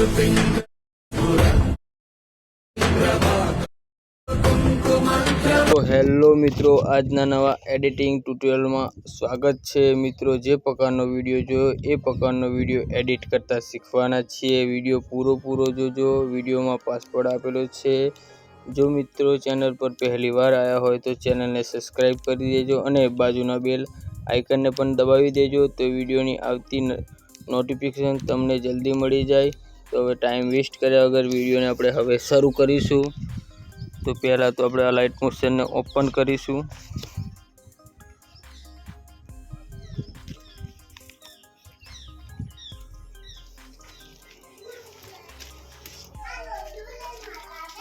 તો હેલો મિત્રો, આજના નવા એડિટિંગ ટ્યુટોરિયલમાં સ્વાગત છે મિત્રો। જે પ્રકારનો વિડીયો જોયો એ પ્રકારનો વિડીયો એડિટ કરતા શીખવાના છીએ। વિડીયો પૂરો જોજો। વિડીયોમાં પાસવર્ડ આપેલો છે। જો મિત્રો ચેનલ પર પહેલી વાર આવ્યા હોય તો ચેનલને સબસ્ક્રાઈબ કરી દેજો અને બાજુના બેલ આઇકનને પણ દબાવી દેજો, તો વિડીયોની આવતી નોટિફિકેશન તમને જલ્દી મળી જાય। તો હવે ટાઈમ વેસ્ટ કર્યા વગર વિડીયોને આપણે હવે શરૂ કરીશું। તો પહેલાં તો આપણે આ લાઇટ મોશનને ઓપન કરીશું।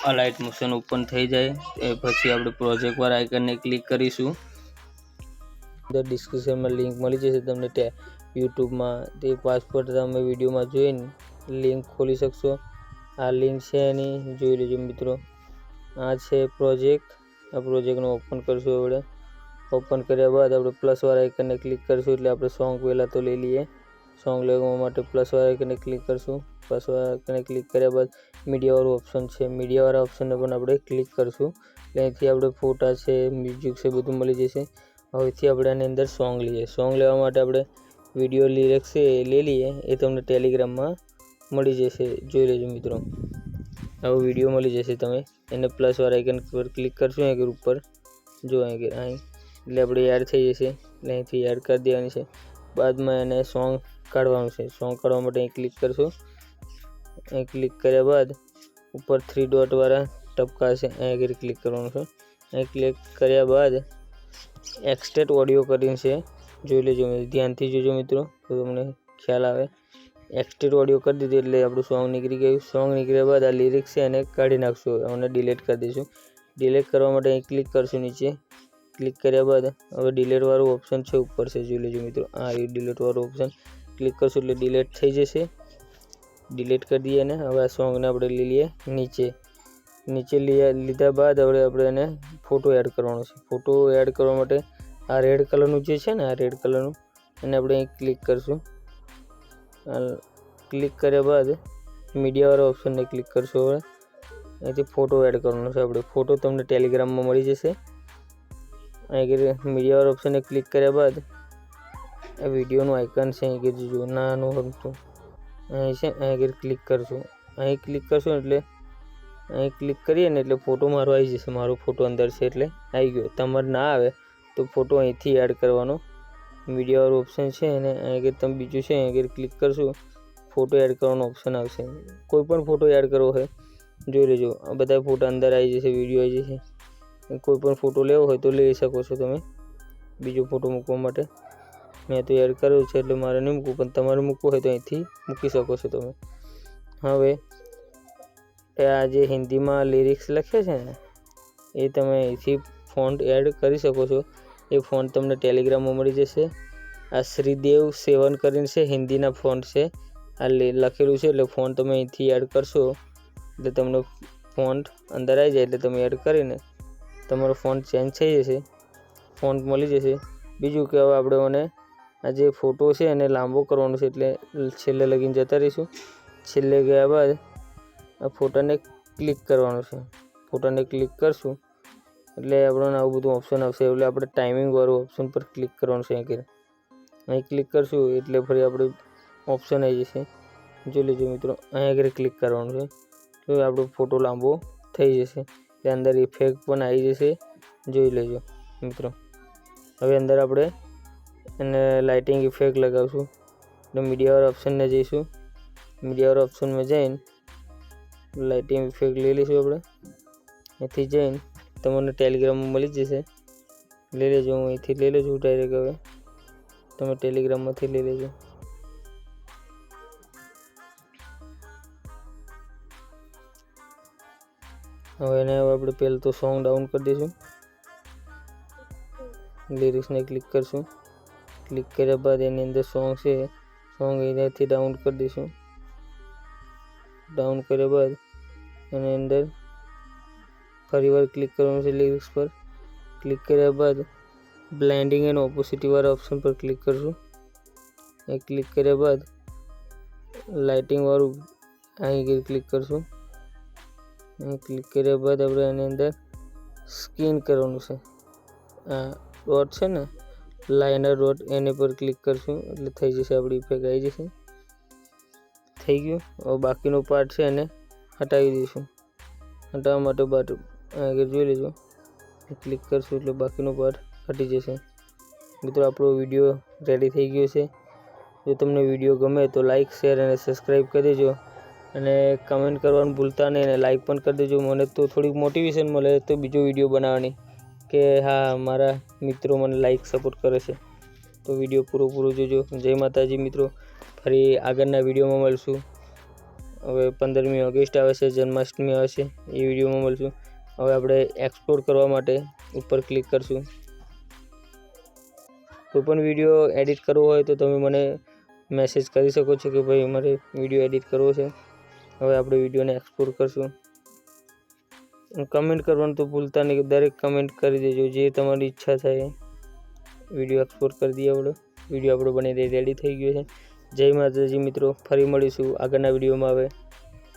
આ લાઇટ મોશન ઓપન થઈ જાય એ પછી આપણે પ્રોજેક્ટ વાળા આઇકનને ક્લિક કરીશું। અંદર ડિસ્ક્રિપ્શનમાં લિંક મળી જશે તમને યુટ્યુબમાં। તે પાસવર્ડ તમે વિડીયોમાં જોઈને લિંક ખોલી શકશો। આ લિંક છે એની જોઈ લેજો મિત્રો। આ છે પ્રોજેક્ટ। આ પ્રોજેક્ટને ઓપન કરશું। આપણે ઓપન કર્યા બાદ આપણે પ્લસ વાળા આઇકનને ક્લિક કરશું એટલે આપણે સોંગ પહેલાં તો લઈ લઈએ। સોંગ લેવા માટે પ્લસ વાળા આઇકનને ક્લિક કરશું। પ્લસ વાળા આઇકનને ક્લિક કર્યા બાદ મીડિયાવાળું ઓપ્શન છે, મીડિયાવાળા ઓપ્શનને પણ આપણે ક્લિક કરશું એટલે અહીંથી આપણે ફોટા છે, મ્યુઝિક છે, બધું મળી જશે। હવેથી આપણે આની અંદર સોંગ લઈએ। સોંગ લેવા માટે આપણે વિડીયો લિરિક્સ છે એ લઈ લઈએ, એ તમને ટેલિગ્રામમાં મળી જશે, જોઈ લેજો મિત્રો। આવો વિડીયો મળી જશે, તમે એને પ્લસ વાળા આઇકન પર ક્લિક કરશું અહીં ઉપર, જો અહીં એટલે આપણે એડ થઈ જશે એટલે અહીંથી એડ કરી દેવાની છે। બાદમાં એને સોંગ કાઢવાનું છે। સોંગ કાઢવા માટે અહીં ક્લિક કરશું। અહીં ક્લિક કર્યા બાદ ઉપર 3 ડોટ વાળા ટપકા છે અહીં ક્લિક કરવાનું છે। અહીં ક્લિક કર્યા બાદ એક્સટ્રેક્ટ ઓડિયો કરીને છે, જોઈ લેજો, ધ્યાનથી જોજો મિત્રો તો તમને ખ્યાલ આવે। એક્સટ્રેક્ટ ઓડિયો કરી દીધું એટલે આપણું સોંગ નીકળી ગયું। સોંગ નીકળ્યા બાદ આ લિરિક્સ છે એને કાઢી નાખશું, અને ડિલીટ કરી દઈશું। ડિલીટ કરવા માટે અહીં ક્લિક કરશું નીચે। ક્લિક કર્યા બાદ હવે ડિલીટ વાળું ઓપ્શન છે ઉપર છે, જોઈ લેજો મિત્રો। આ ડિલીટ વાળું ઓપ્શન ક્લિક કરશું એટલે ડિલીટ થઈ જશે। ડિલીટ કરી દઈએ ને હવે આ સોંગને આપણે લઈ લઈએ નીચે લીધા બાદ હવે આપણે એને ફોટો એડ કરવાનો છે। ફોટો એડ કરવા માટે આ રેડ કલરનું જે છે ને, આ રેડ કલરનું એને આપણે અહીં ક્લિક કરશું। ક્લિક કર્યા બાદ મીડિયાવાળા ઓપ્શનને ક્લિક કરશું। હવે અહીંથી ફોટો એડ કરવાનો છે આપણે। ફોટો તમને ટેલિગ્રામમાં મળી જશે। અહીં મીડિયાવાળા ઓપ્શનને ક્લિક કર્યા બાદ આ વિડીયોનું આઇકન છે અહીં જો નાનું હતું અહીં છે, અહીં ક્લિક કરશું। અહીં ક્લિક કરશું એટલે અહીં ક્લિક કરીએ ને એટલે ફોટો મારો આવી જશે। મારો ફોટો અંદર છે એટલે આવી ગયો। તમારે ના આવે તો ફોટો અહીંથી એડ કરવાનો, મીડિયાવાળું ઓપ્શન છે અને અહીં તમે બીજું છે અહીં ક્લિક કરશું, ફોટો એડ કરવાનો ઓપ્શન આવશે। કોઈ પણ ફોટો એડ કરવો હોય જોઈ લેજો, આ બધા ફોટા અંદર આવી જશે, વિડીયો આવી જશે। કોઈ પણ ફોટો લેવો હોય તો લઈ શકો છો તમે બીજો ફોટો મૂકવા માટે। મેં તો એડ કર્યો છે એટલે મારે નહીં મૂકવું, પણ તમારે મૂકવું હોય તો અહીંથી મૂકી શકો છો તમે। હવે આ જે હિન્દીમાં લિરિક્સ લખે છે ને એ તમે અહીંથી ફોન્ટ એડ કરી શકો છો। એ ફોન્ટ તમને ટેલિગ્રામમાં મળી જશે। આ શ્રીદેવ 7 કરીને છે, હિન્દીના ફોન્ટ છે, આ લખેલું છે એટલે ફોન્ટ તમે અહીંથી એડ કરશો એટલે તમને ફોન્ટ અંદર આવી જાય એટલે તમે એડ કરીને તમારો ફોન્ટ ચેન્જ થઈ જશે, ફોન્ટ મળી જશે। બીજું કે હવે આપણે મને આ જે ફોટો છે એને લાંબો કરવાનો છે એટલે છેલ્લે લગીને જતા રહીશું। છેલ્લે ગયા બાદ આ ફોટાને ક્લિક કરવાનું છે। ફોટાને ક્લિક કરશું એટલે આપણને આવું બધું ઓપ્શન આવશે, એટલે આપણે ટાઈમિંગ વાળું ઓપ્શન પર ક્લિક કરવાનું છે। અહીં ક્લિક કરશું એટલે ફરી આપણે ઓપ્શન આવી જશે, જોઈ લેજો મિત્રો। અહીં ક્લિક કરવાનું છે તો આપણો ફોટો લાંબો થઈ જશે, તે અંદર ઇફેક્ટ પણ આવી જશે, જોઈ લેજો મિત્રો। હવે અંદર આપણે એને લાઇટિંગ ઇફેક્ટ લગાવશું એટલે મીડિયાવાળા ઓપ્શનને જઈશું। મીડિયાવાળા ઓપ્શનમાં જઈને લાઇટિંગ ઇફેક્ટ લઈ લઈશું આપણે। અહીંથી જઈને તમને ટેલિગ્રામમાં મળી જશે, લઈ લેજો। હું અહીંથી લઈ લઉં છું ડાયરેક્ટ, હવે તમે ટેલિગ્રામમાંથી લઈ લેજો। હવે એને આપણે પહેલાં તો સોંગ ડાઉન કરી દઈશું। લિરિક્સને ક્લિક કરશું। ક્લિક કર્યા બાદ એની અંદર સોંગ છે, સોંગ અહીંયાથી ડાઉન કરી દઈશું। ડાઉન કર્યા બાદ એની અંદર ફરીવાર ક્લિક કરવાનું છે, લિરિક્સ પર ક્લિક કર્યા બાદ બ્લેન્ડિંગ એન્ડ ઓપોસિટી વાળા ઓપ્શન પર ક્લિક કરશું। એ ક્લિક કર્યા બાદ લાઇટિંગ વાળું અહીં ક્લિક કરશું. અહીં ક્લિક કર્યા બાદ આપણે એની અંદર સ્કેન કરવાનું છે. આ ડોટ છે ને લાઇનર ડોટ, એની પર ક્લિક કરશું એટલે થઈ જશે, આપણી ઇફેક્ટ આવી જશે. થઈ ગયું. હવે બાકીનો પાર્ટ છે એને હટાવી દઈશું. હટાવવા માટે બાદ આગળ જોઈ લેજો, ક્લિક કરશું એટલે બાકીનો પાર્ટ હટી જશે. મિત્રો આપણો વિડીયો રેડી થઈ ગયો છે. જો તમને વિડીયો ગમે તો લાઇક, શેર અને સબસ્ક્રાઈબ કરી દેજો અને કમેન્ટ કરવાનું ભૂલતા નહીં અને લાઇક પણ કરી દેજો. મને તો થોડીક મોટિવેશન મળે તો બીજો વિડીયો બનાવવાની, કે હા મારા મિત્રો મને લાઇક સપોર્ટ કરે છે. તો વિડીયો પૂરો જોજો. જય માતાજી મિત્રો, ફરી આગળના વિડીયોમાં મળશું. હવે 15મી ઓગસ્ટ આવે છે, જન્માષ્ટમી આવે છે, એ વિડીયોમાં મળશું. હવે આપણે એક્સપોર્ટ કરવા માટે ઉપર ક્લિક કરશું. કોઈ પણ વિડીયો એડિટ કરવો હોય તો તમે મને મેસેજ કરી શકો છો કે ભાઈ મારે વિડીયો એડિટ કરવો છે. હવે આપણે વિડીયોને એક્સપોર્ટ કરશું. કમેન્ટ કરવાનું તો ભૂલતા નહીં, દરેક કમેન્ટ કરી દેજો જે તમારી ઈચ્છા થાય. વિડીયો એક્સપોર્ટ કરી દઈએ આપણે. વિડીયો આપણો બની રેડી થઈ ગયો છે. જય માતાજી મિત્રો, ફરી મળીશું આગળના વિડીયોમાં. હવે